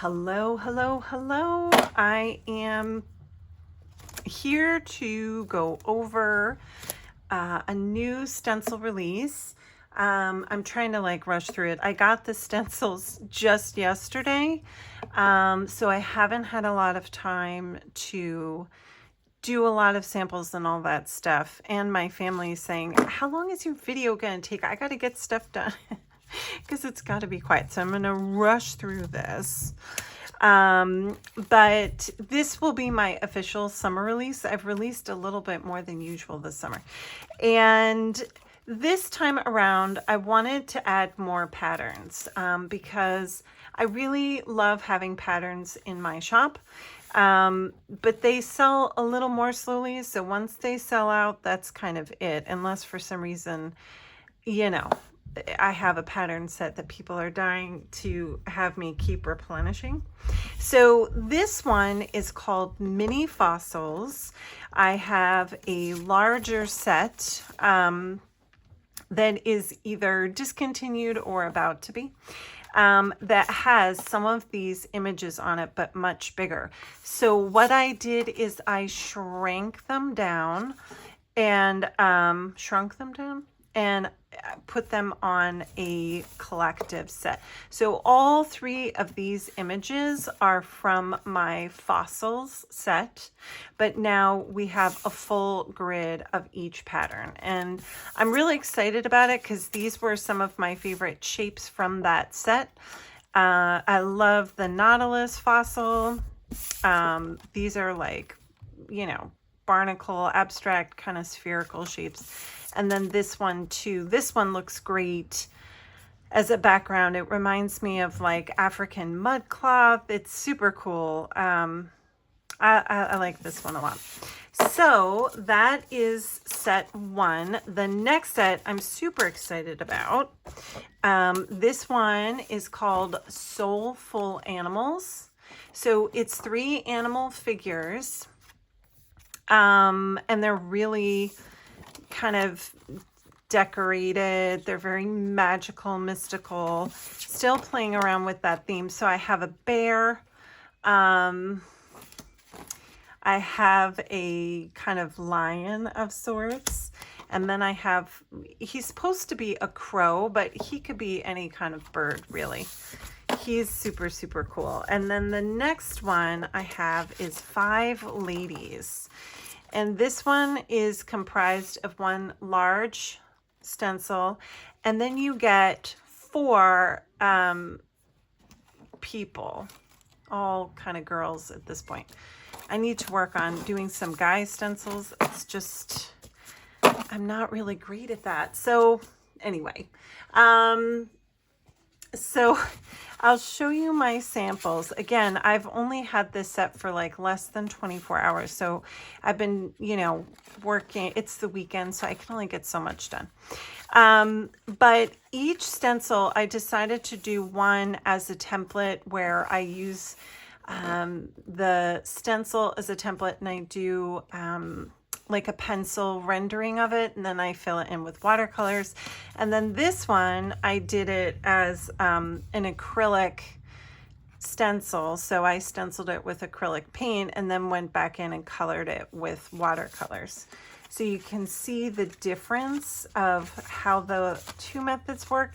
Hello, hello, hello. I am here to go over a new stencil release. I'm trying to rush through it. I got the stencils just yesterday, so I haven't had a lot of time to do a lot of samples and all that stuff. And my family is saying, how long is your video going to take? I got to get stuff done because it's got to be quiet. So I'm going to rush through this. But this will be my official summer release. I've released a little bit more than usual this summer. And this time around, I wanted to add more patterns because I really love having patterns in my shop. But they sell a little more slowly. So once they sell out, that's kind of it. Unless for some reason, I have a pattern set that people are dying to have me keep replenishing. So this one is called Mini Fossils. I have a larger set that is either discontinued or about to be. That has some of these images on it, but much bigger. So what I did is I shrank them down and put them on a collective set. So all three of these images are from my fossils set, but now we have a full grid of each pattern. And I'm really excited about it because these were some of my favorite shapes from that set. I love the Nautilus fossil. These are barnacle, abstract, kind of spherical shapes. And then this one too. This one looks great as a background. It reminds me of African mud cloth. It's super cool. I like this one a lot. So that is set one. The next set I'm super excited about. This one is called Soulful Animals. So it's 3 animal figures. And they're really kind of decorated. They're very magical, mystical, still playing around with that theme. So I have a bear. I have a kind of lion of sorts. And then he's supposed to be a crow, but he could be any kind of bird, really. He's super, super cool. And then the next one I have is 5 ladies. And this one is comprised of one large stencil, and then you get 4 people, all kind of girls at this point. I need to work on doing some guy stencils. It's just, I'm not really great at that. So anyway, so I'll show you my samples. Again, I've only had this set for less than 24 hours. So I've been, working. It's the weekend, so I can only get so much done. But each stencil, I decided to do one as a template where I use the stencil as a template, and I do a pencil rendering of it, and then I fill it in with watercolors. And then this one, I did it as an acrylic stencil. So I stenciled it with acrylic paint and then went back in and colored it with watercolors. So you can see the difference of how the 2 methods work.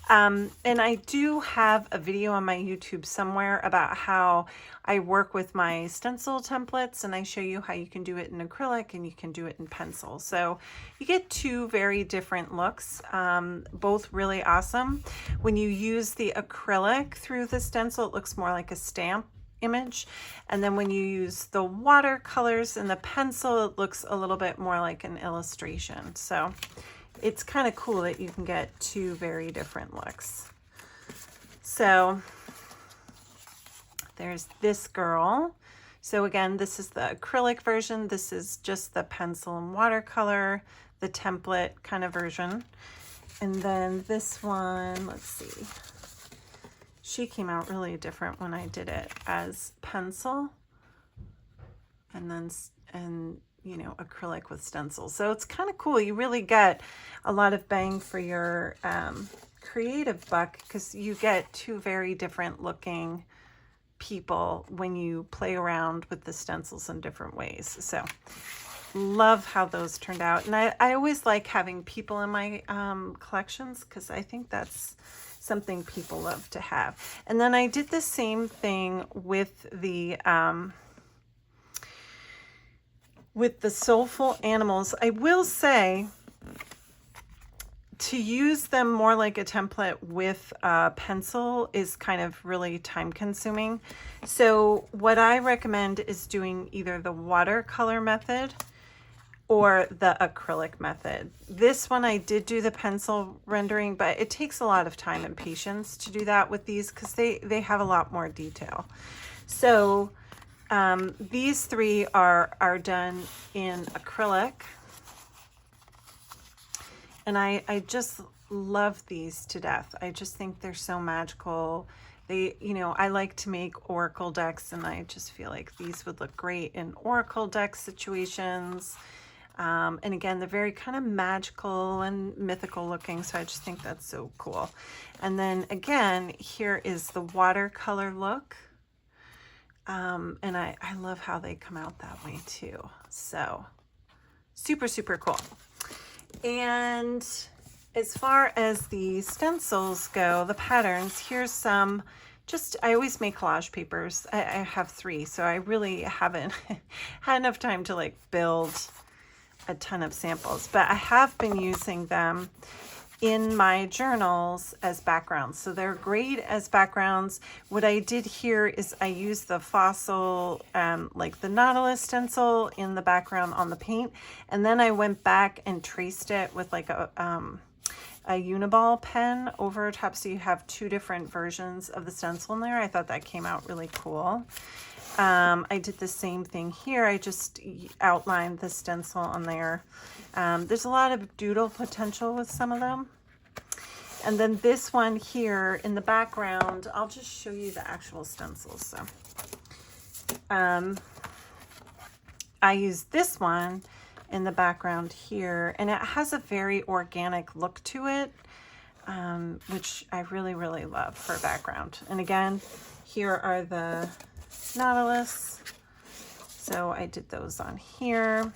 And I do have a video on my YouTube somewhere about how I work with my stencil templates, and I show you how you can do it in acrylic and you can do it in pencil. So you get 2 very different looks, both really awesome. When you use the acrylic through the stencil, it looks more like a stamp image. And then when you use the watercolors and the pencil, it looks a little bit more like an illustration. So it's kind of cool that you can get 2 very different looks. So there's this girl. So again, this is the acrylic version. This is just the pencil and watercolor, the template kind of version. And then this one, let's see. She came out really different when I did it as pencil and then, acrylic with stencil. So it's kind of cool. You really get a lot of bang for your creative buck because you get 2 very different looking people when you play around with the stencils in different ways. So love how those turned out. And I always like having people in my collections because I think that's something people love to have. And then I did the same thing with the soulful animals. I will say to use them more like a template with a pencil is kind of really time consuming. So what I recommend is doing either the watercolor method or the acrylic method. This one I did do the pencil rendering, but it takes a lot of time and patience to do that with these because they have a lot more detail. So these three are done in acrylic. And I just love these to death. I just think they're so magical. They, you know, I like to make oracle decks, and I just feel like these would look great in oracle deck situations. And again, they're very kind of magical and mythical looking, so I just think that's so cool. And then again, here is the watercolor look. And I love how they come out that way too. So super, super cool. And as far as the stencils go, the patterns, here's some, I always make collage papers. I have 3, so I really haven't had enough time to like build a ton of samples, but I have been using them in my journals as backgrounds. So they're great as backgrounds. What I did here is I used the fossil, like the Nautilus stencil in the background on the paint. And then I went back and traced it with like a Uniball pen over top. So you have 2 different versions of the stencil in there. I thought that came out really cool. I did the same thing here. I just outlined the stencil on there. There's a lot of doodle potential with some of them. And then this one here in the background, I'll just show you the actual stencils. So I used this one in the background here, and it has a very organic look to it, which I really, really love for a background. And again, here are the Nautilus. So I did those on here.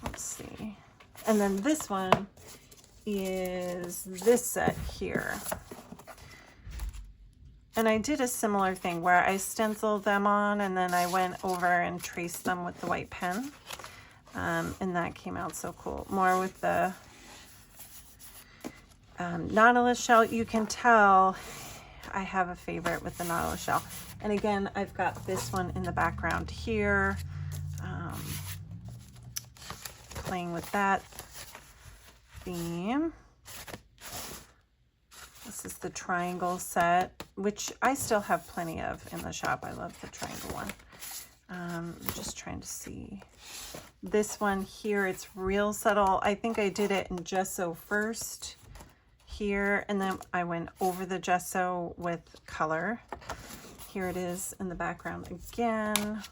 Let's see. And then this one is this set here. And I did a similar thing where I stenciled them on and then I went over and traced them with the white pen. And that came out so cool. More with the Nautilus shell. You can tell I have a favorite with the Nautilus shell. And again, I've got this one in the background here. Playing with that theme. This is the triangle set, which I still have plenty of in the shop. I love the triangle one. I'm just trying to see. This one here, it's real subtle. I think I did it in gesso first here, and then I went over the gesso with color. Here it is in the background again.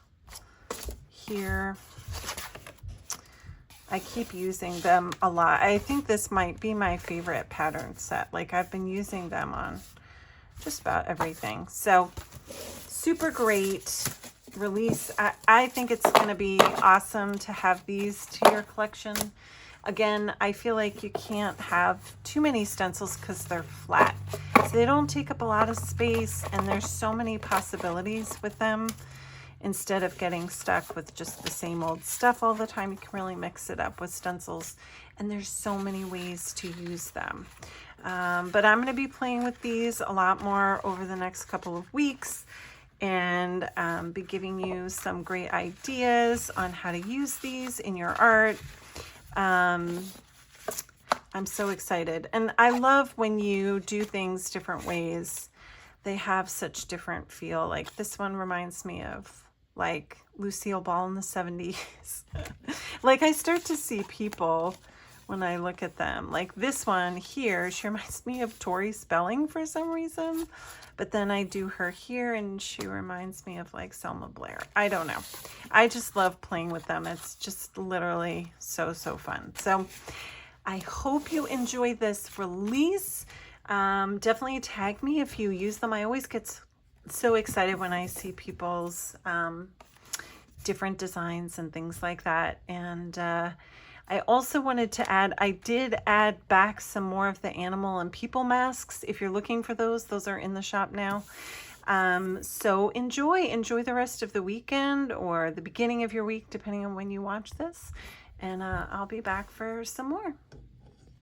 Here. I keep using them a lot. I think this might be my favorite pattern set. Like I've been using them on just about everything. So super great release. I think it's going to be awesome to have these to your collection. Again, I feel like you can't have too many stencils because they're flat. So they don't take up a lot of space, and there's so many possibilities with them. Instead of getting stuck with just the same old stuff all the time, you can really mix it up with stencils. And there's so many ways to use them. But I'm going to be playing with these a lot more over the next couple of weeks, and be giving you some great ideas on how to use these in your art. I'm so excited. And I love when you do things different ways. They have such different feel. Like this one reminds me of like Lucille Ball in the 70s. Like I start to see people when I look at them. Like this one here, she reminds me of Tori Spelling for some reason. But then I do her here and she reminds me of like Selma Blair. I don't know. I just love playing with them. It's just literally so, so fun. So I hope you enjoy this release. Definitely tag me if you use them. I always get so excited when I see people's different designs and things like that. And I also wanted to add, I did add back some more of the animal and people masks. If you're looking for those are in the shop now. So enjoy the rest of the weekend or the beginning of your week, depending on when you watch this. And I'll be back for some more.